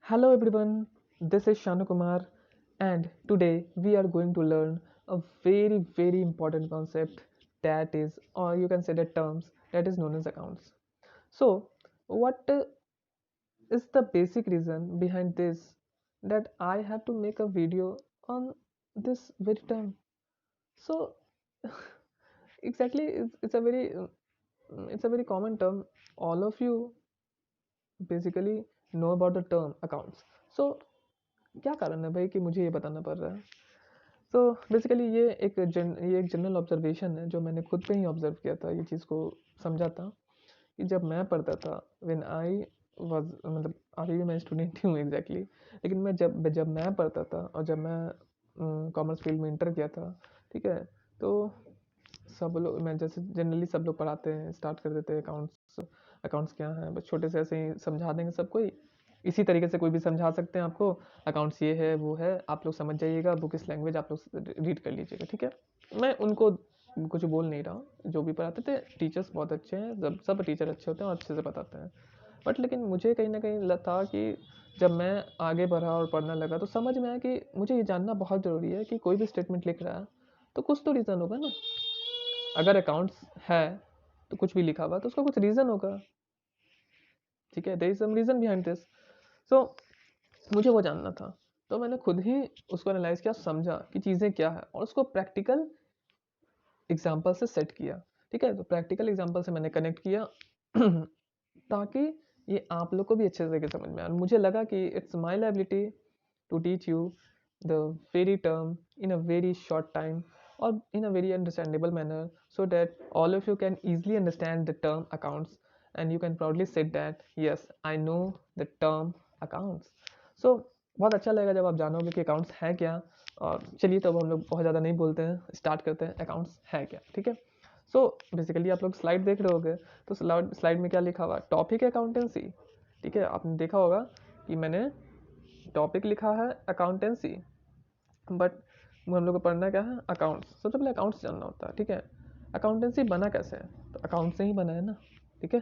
Hello everyone, this is Shanu Kumar, and today we are going to learn a very important concept that is, or you can say the terms that is known as accounts. So, what is the basic reason behind this that I have to make a video on this very term? So, exactly, it's a very common term. All of you basically know about the term accounts. So क्या कारण है भाई कि मुझे ये बताना पड़ रहा है? तो बेसिकली ये एक जनरल ऑब्जर्वेशन है जो मैंने खुद पे ही ऑब्जर्व किया था, ये चीज़ को समझा था कि जब मैं पढ़ता था व्हेन आई वाज मतलब अभी भी मैं स्टूडेंट ही हूँ एग्जैक्टली, लेकिन मैं जब मैं पढ़ता था और जब मैं कॉमर्स फील्ड में इंटर किया था, ठीक है, तो सब लोग मैं जैसे जनरली सब लोग पढ़ाते हैं, स्टार्ट कर देते हैं अकाउंट्स। अकाउंट्स क्या है, बस छोटे से ऐसे ही समझा देंगे सबको ही, इसी तरीके से कोई भी समझा सकते हैं आपको। अकाउंट्स ये है वो है, आप लोग समझ जाइएगा, बुक इस लैंग्वेज आप लोग रीड कर लीजिएगा, ठीक है। मैं उनको कुछ बोल नहीं रहा हूँ, जो भी पढ़ाते थे टीचर्स बहुत अच्छे हैं, सब टीचर अच्छे होते हैं और अच्छे से बताते हैं। बट लेकिन मुझे कहीं ना कहीं था कि जब मैं आगे बढ़ा और पढ़ना लगा तो समझ में आया कि मुझे ये जानना बहुत ज़रूरी है कि कोई भी स्टेटमेंट लिख रहा है तो कुछ तो रीज़न होगा ना। अगर अकाउंट्स है तो कुछ भी लिखा हुआ तो उसका कुछ रीज़न होगा, ठीक है, there is some reason behind this. So मुझे वो जानना था, तो मैंने खुद ही उसको एनालाइज किया, समझा कि चीज़ें क्या है और उसको प्रैक्टिकल एग्जाम्पल से सेट किया, ठीक है। तो प्रैक्टिकल एग्जाम्पल से मैंने कनेक्ट किया ताकि ये आप लोग को भी अच्छे तरीके समझ में आए। मुझे लगा कि it's my liability to teach you the very term in a very short time और in a very understandable manner, so that all of you can easily understand the term accounts and you can proudly say that yes, I know the term accounts. So बहुत अच्छा लगेगा जब आप जानोगे कि accounts है क्या। और चलिए तो अब हम लोग बहुत ज़्यादा नहीं बोलते हैं, स्टार्ट करते हैं अकाउंट्स है क्या, ठीक है। सो बेसिकली आप लोग स्लाइड देख रहे होगे, तो स्लाइड में क्या लिखा हुआ, टॉपिक है अकाउंटेंसी, ठीक है। आपने देखा होगा कि मैंने टॉपिक लिखा है अकाउंटेंसी, बट हम लोग को पढ़ना क्या है, अकाउंट्स। सबसे पहले अकाउंट्स जानना होता है, ठीक है। अकाउंटेंसी बना कैसे है, तो अकाउंट से ही बना है ना, ठीक है।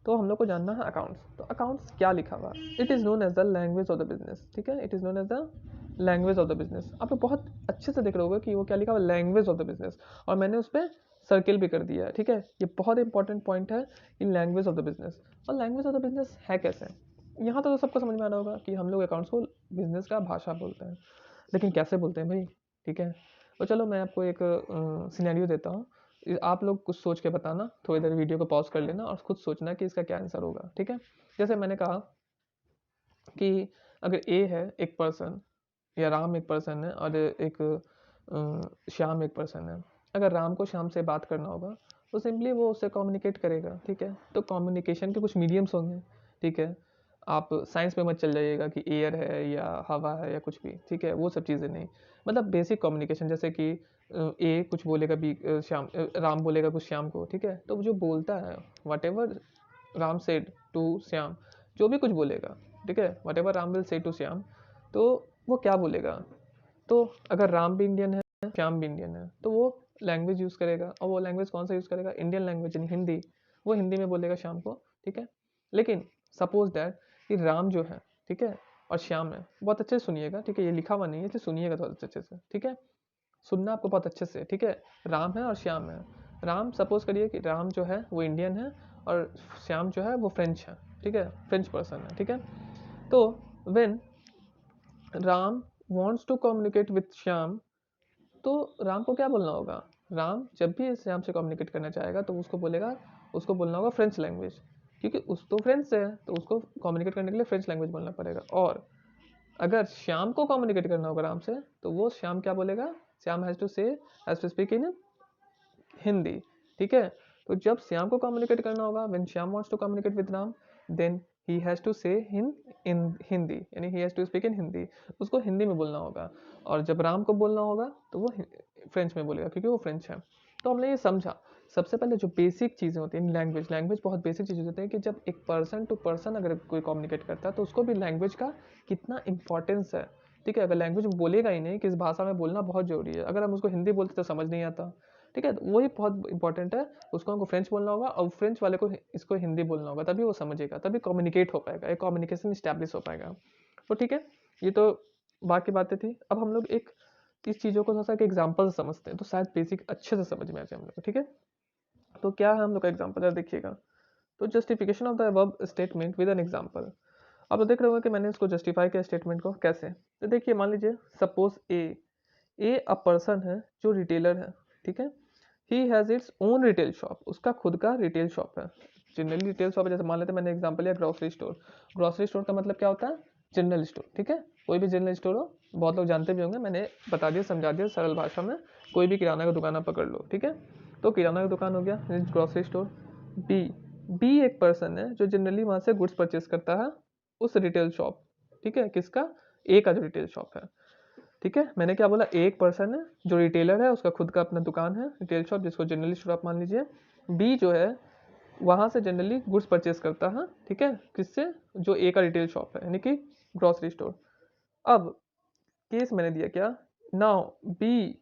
तो हम लोग को जानना है अकाउंट्स। तो अकाउंट्स क्या लिखा हुआ, it is known as the language of the business, ठीक है। It is known as the language of the business. आप लोग बहुत अच्छे से देख रहे होगे कि वो क्या लिखा हुआ, लैंग्वेज ऑफ द बिजनेस, और मैंने उस पर सर्किल भी कर दिया है, ठीक है। ये बहुत इंपॉर्टेंट पॉइंट है in language of the business. और लैंग्वेज ऑफ द बिजनेस है कैसे, यहाँ तो सबको समझ में आ रहा होगा कि हम लोग अकाउंट्स को बिजनेस का भाषा बोलते हैं, लेकिन कैसे बोलते हैं भाई, ठीक है। तो चलो मैं आपको एक सिनेरियो देता हूँ, आप लोग कुछ सोच के बताना, थोड़ी देर वीडियो को पॉज कर लेना और खुद सोचना कि इसका क्या आंसर होगा, ठीक है। जैसे मैंने कहा कि अगर ए है एक पर्सन, या राम एक पर्सन है और एक श्याम एक पर्सन है। अगर राम को श्याम से बात करना होगा तो सिंपली वो उससे कम्युनिकेट करेगा, ठीक है। तो कम्युनिकेशन के कुछ मीडियम्स होंगे, ठीक है। आप साइंस में मत चल जाइएगा कि एयर है या हवा है या कुछ भी, ठीक है, वो सब चीज़ें नहीं। मतलब बेसिक कम्युनिकेशन, जैसे कि ए कुछ बोलेगा बी राम बोलेगा कुछ श्याम को, ठीक है। तो जो बोलता है whatever Ram said to Shyam, जो भी कुछ बोलेगा, ठीक है, whatever Ram will say to Shyam, तो वो क्या बोलेगा। तो अगर राम भी इंडियन है, श्याम भी इंडियन है, तो वो लैंग्वेज यूज़ करेगा, और वो लैंग्वेज कौन सा यूज़ करेगा, इंडियन लैंग्वेज यानी हिंदी। वो हिंदी में बोलेगा श्याम को, ठीक है। लेकिन सपोज दैट कि राम जो है, ठीक है, और श्याम है, बहुत अच्छे से सुनिएगा, ठीक है, ये लिखा हुआ नहीं है, तो सुनिएगा थोड़ा अच्छे से, ठीक है। सुनना आपको बहुत अच्छे से, ठीक है। राम है और श्याम है। राम, सपोज करिए कि राम जो है वो इंडियन है और श्याम जो है वो फ्रेंच है, ठीक है, फ्रेंच पर्सन है, ठीक है। तो when Ram wants to communicate with Shyam, तो राम को क्या बोलना होगा, राम जब भी श्याम से कम्युनिकेट करना चाहेगा तो उसको बोलेगा, उसको बोलना होगा फ्रेंच लैंग्वेज, क्योंकि उस तो फ्रेंच से है तो उसको कम्युनिकेट करने के लिए फ्रेंच लैंग्वेज बोलना पड़ेगा। और अगर श्याम को कम्युनिकेट करना होगा राम से, तो वो श्याम क्या बोलेगा, Shyam has to speak in Hindi, ठीक है। तो जब श्याम को कम्युनिकेट करना होगा, when Shyam wants to communicate with Ram, then he has to say in Hindi, यानी he has to speak in Hindi, उसको हिंदी में बोलना होगा। और जब राम को बोलना होगा तो वो फ्रेंच में बोलेगा, क्योंकि वो फ्रेंच है। तो हमने ये समझा, सबसे पहले जो बेसिक चीज़ें होती हैं, लैंग्वेज बहुत बेसिक चीज़ें होती हैं कि जब एक पर्सन टू पर्सन अगर कोई कम्युनिकेट करता है तो उसको भी लैंग्वेज का कितना इंपॉर्टेंस है, ठीक है। अगर लैंग्वेज बोलेगा ही नहीं, किस भाषा में बोलना बहुत ज़रूरी है। अगर हम उसको हिंदी बोलते तो समझ नहीं आता, ठीक है, तो वही बहुत इंपॉर्टेंट है। उसको हमको फ्रेंच बोलना होगा और फ्रेंच वाले को इसको हिंदी बोलना होगा, तभी वो समझेगा, तभी कम्युनिकेट हो पाएगा, एक कम्युनिकेशन इस्टेब्लिश हो पाएगा। तो ठीक है, ये तो बाकी बातें थी। अब हम लोग एक इस चीज़ों को थोड़ा सा एक एग्जाम्पल से समझते हैं, तो शायद बेसिक अच्छे से समझ में आ जाए हम लोग को, ठीक है। तो क्या है हम लोग का एग्जाम्पल, जरा देखिएगा। तो justification of the above statement with an example. आप तो देख रहे होंगे कि मैंने इसको जस्टिफाई किया स्टेटमेंट को कैसे। तो देखिए, मान लीजिए सपोज ए अ पर्सन है जो रिटेलर है, ठीक है। He has its own retail shop, उसका खुद का रिटेल शॉप है। जनरली रिटेल शॉप है, जैसे मान लेते हैं, मैंने एग्जांपल लिया ग्रोसरी स्टोर। ग्रोसरी स्टोर का मतलब क्या होता है? जनरल स्टोर, ठीक है। कोई भी जनरल स्टोर हो, बहुत लोग जानते भी होंगे, मैंने बता दिया, समझा दिया सरल भाषा में। कोई भी किराना का दुकान आप पकड़ लो, ठीक है। तो किराना का दुकान हो गया ग्रोसरी स्टोर। बी बी एक पर्सन है जो जनरली वहाँ से गुड्स परचेज करता है उस रिटेल शॉप, ठीक है, किसका? ए का जो रिटेल शॉप है, ठीक है। मैंने क्या बोला? एक पर्सन है जो रिटेलर है, उसका खुद का अपना दुकान है रिटेल शॉप, जिसको जनरली स्टोर आप मान लीजिए। बी जो है वहाँ से जनरली गुड्स परचेज करता है, ठीक है, किससे? जो ए का रिटेल शॉप है, यानी कि ग्रोसरी स्टोर। अब केस मैंने दिया क्या? Now B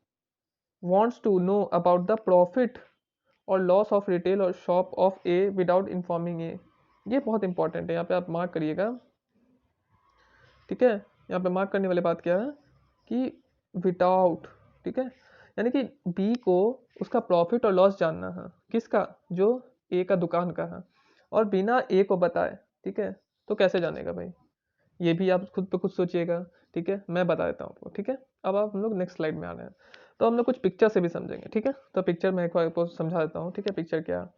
wants to know about the profit और लॉस ऑफ रिटेल और shop of A without informing A. ये बहुत इंपॉर्टेंट है, यहाँ पे आप मार्क करिएगा, ठीक है। यहाँ पे मार्क करने वाली बात क्या है कि विदाउट, ठीक है, यानी कि बी को उसका प्रॉफिट और लॉस जानना है, किसका? जो ए का दुकान का है, और बिना ए को बताए, ठीक है। तो कैसे जानेगा भाई? ये भी आप खुद पे खुद सोचिएगा, ठीक है। मैं बता देता हूँ आपको, ठीक है। अब आप हम लोग नेक्स्ट स्लाइड में आ रहे हैं, तो हम लोग कुछ पिक्चर से भी समझेंगे, ठीक है। तो पिक्चर में एक बार आपको समझा देता हूँ, ठीक है, पिक्चर क्या है।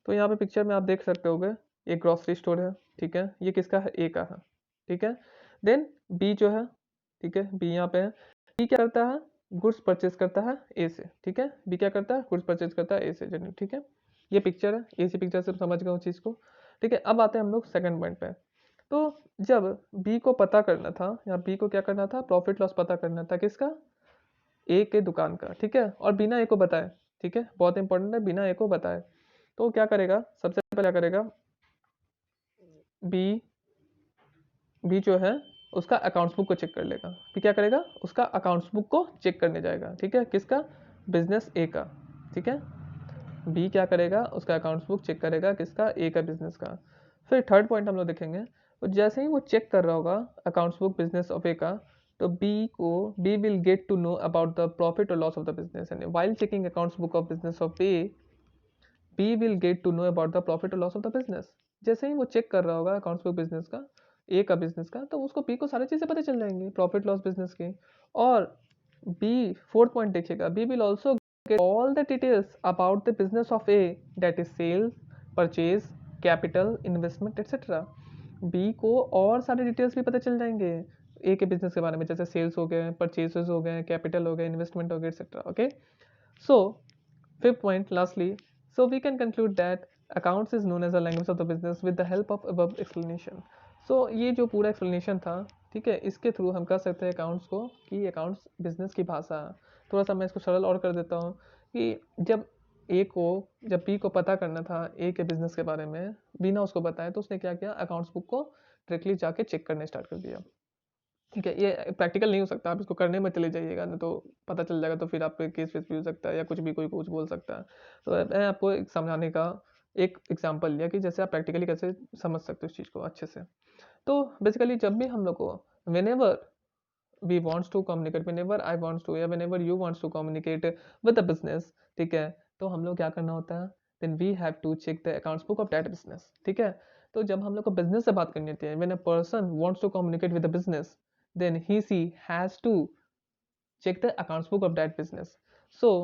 तो यहाँ पे पिक्चर में आप देख सकते होगे एक ग्रॉसरी स्टोर है, ठीक है। ये किसका है? ए का है, ठीक है। देन बी जो है, ठीक है, बी यहाँ पे है। बी क्या करता है? गुड्स परचेज करता है ए से, ठीक है। बी क्या करता है? गुड्स परचेज करता है ए से, जनरली, ठीक है। ये पिक्चर है, ए सी पिक्चर से समझ गए उस चीज़ को, ठीक है। अब आते हैं हम लोग सेकंड पॉइंट पे। तो जब बी को पता करना था, या बी को क्या करना था? प्रॉफिट लॉस पता करना था, किसका? ए के दुकान का, ठीक है, और बिना ए को बताए, ठीक है, बहुत इंपॉर्टेंट है, बिना ए को बताए। तो क्या करेगा? सबसे पहले क्या करेगा? बी बी जो है उसका अकाउंट्स बुक को चेक कर लेगा। बी क्या करेगा? उसका अकाउंट्स बुक को चेक करने जाएगा, ठीक है, किसका? बिजनेस ए का, ठीक है। बी क्या करेगा? उसका अकाउंट्स बुक चेक करेगा, किसका? ए का, बिजनेस का। फिर थर्ड पॉइंट हम लोग देखेंगे, तो जैसे ही वो चेक कर रहा होगा accounts book business of A का, तो B will get to know about the profit और loss of the business, and while checking accounts book of business of A, B will get to know about the profit और loss of the business. जैसे ही वो check कर रहा होगा accounts book business का, ए का, बिजनेस का, तो उसको बी को सारी चीज़ें पता चल जाएंगी, प्रॉफिट लॉस बिजनेस की। और बी, फोर्थ पॉइंट देखिएगा, B will also get all the details about the business of A, that is sales, purchase, capital, investment, etc. B को और सारे डिटेल्स भी पता चल जाएंगे ए के बिजनेस के बारे में, जैसे सेल्स हो गए, परचेजेस हो गए, कैपिटल हो गए, इन्वेस्टमेंट हो गए, etcetera. Okay, so fifth point, lastly, so we can conclude that accounts is known as a language of the business with the help of above explanation. So ये जो पूरा explanation था, ठीक है, इसके थ्रू हम कह सकते हैं अकाउंट्स को कि अकाउंट्स बिजनेस की भाषा है। थोड़ा सा मैं इसको सरल और कर देता हूँ कि जब बी को पता करना था ए के बिजनेस के बारे में बिना उसको बताए, तो उसने क्या किया? अकाउंट्स बुक को डायरेक्टली जाके चेक करने स्टार्ट कर दिया, ठीक है। ये प्रैक्टिकल नहीं हो सकता, आप इसको करने में चले जाइएगा ना, तो पता चल जाएगा, तो फिर आप पे केस वेस भी हो सकता है, या कुछ भी कोई कुछ बोल सकता है। तो मैं आपको एक समझाने का एक एग्जांपल लिया कि जैसे आप प्रैक्टिकली कैसे समझ सकते हो इस चीज़ को अच्छे से। तो बेसिकली जब भी हम लोग को whenever we wants to communicate, whenever I wants to, या whenever you wants to communicate with the business, ठीक है, तो हम लोग क्या करना होता है? then we have to check the accounts book of that business, ठीक है। तो जब हम लोग को बिजनेस से बात करनी होती है, when a person wants to communicate with the business, then she has to check the accounts book of that business. So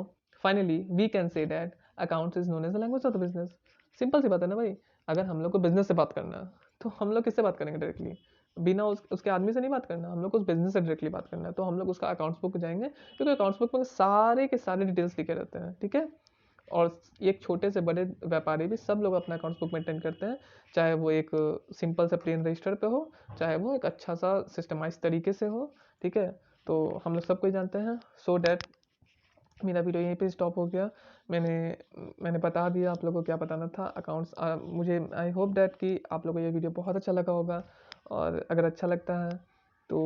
finally we can say that accounts is known as the language of the business. Simple सी बात है ना भाई। अगर हम लोग को business से बात करना है, तो हम लोग किससे बात करेंगे? डायरेक्टली बिना उसके आदमी से नहीं बात करना, हम लोग को उस बिजनेस से डायरेक्टली बात करना है। तो हम लोग उसका अकाउंट्स बुक जाएंगे, क्योंकि अकाउंट्स बुक में सारे के सारे डिटेल्स लिखे रहते हैं, ठीक है। और एक छोटे से बड़े व्यापारी भी सब लोग अपना अकाउंट्स बुक मेंटेन करते हैं, चाहे वो एक सिंपल सा प्लेन रजिस्टर पे हो, चाहे वो एक अच्छा सा सिस्टमाइज तरीके से हो, ठीक है। तो हम लोग सब कोई जानते हैं। सो डैट मेरा वीडियो यहीं पे स्टॉप हो गया। मैंने बता दिया आप लोगों को क्या बताना था अकाउंट्स। मुझे आई होप डैट कि आप लोगों को ये वीडियो बहुत अच्छा लगा होगा, और अगर अच्छा लगता है तो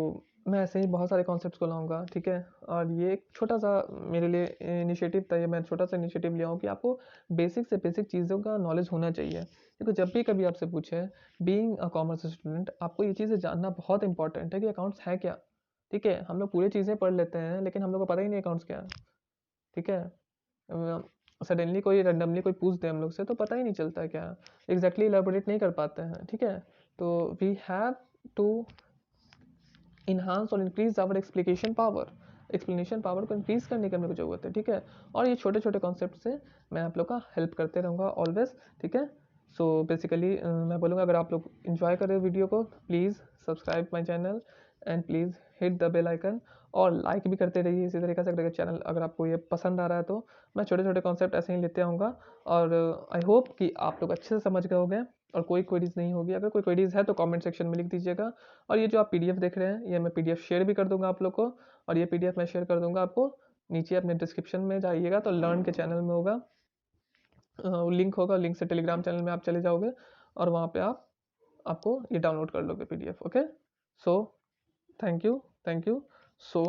मैं ऐसे ही बहुत सारे कॉन्सेप्ट्स को लाऊंगा, ठीक है। और ये एक छोटा सा मेरे लिए इनिशिएटिव था, ये मैं छोटा सा इनिशिएटिव लिया हूँ कि आपको बेसिक से बेसिक चीज़ों का नॉलेज होना चाहिए, क्योंकि जब भी कभी आपसे पूछे, बीइंग अ कॉमर्स स्टूडेंट, आपको ये चीज़ें जानना बहुत इंपॉर्टेंट है कि अकाउंट्स है क्या। ठीक है, हम लोग पूरी चीज़ें पढ़ लेते हैं लेकिन हम लोग को पता ही नहीं अकाउंट्स क्या है। ठीक है, सडनली कोई रैंडमली कोई पूछ दे हम लोग से तो पता ही नहीं चलता है क्या, एग्जैक्टली इलेबोरेट नहीं कर पाते हैं। ठीक है, तो वी हैव टू इन्हांस और इंक्रीज आवर एक्सप्लेनेशन पावर को इंक्रीज करने की मेरे को ज़रूरत है। ठीक है, और ये छोटे छोटे कॉन्सेप्ट से मैं आप लोग का हेल्प करते रहूँगा ऑलवेज। ठीक है, सो बेसिकली मैं बोलूँगा अगर आप लोग इन्जॉय कर रहे हो वीडियो को, please subscribe my channel and please hit the bell icon, और लाइक भी करते रहिए इसी तरीके से। अगर चैनल अगर आपको ये पसंद आ रहा है तो मैं छोटे छोटे कॉन्सेप्ट ऐसे ही लेते आऊँगा, और आई होप कि आप लोग अच्छे से समझ गए होंगे और कोई क्वेरीज नहीं होगी। अगर कोई क्वेरीज है तो कमेंट सेक्शन में लिख दीजिएगा। और ये जो आप पीडीएफ देख रहे हैं, ये मैं पीडीएफ शेयर भी कर दूंगा आप लोग को, और ये पीडीएफ मैं शेयर कर दूंगा आपको नीचे अपने डिस्क्रिप्शन में जाइएगा तो लर्न के चैनल में होगा, लिंक होगा, लिंक से टेलीग्राम चैनल में आप चले जाओगे और वहाँ पे आपको ये डाउनलोड कर लोगे PDF. Okay, so thank you so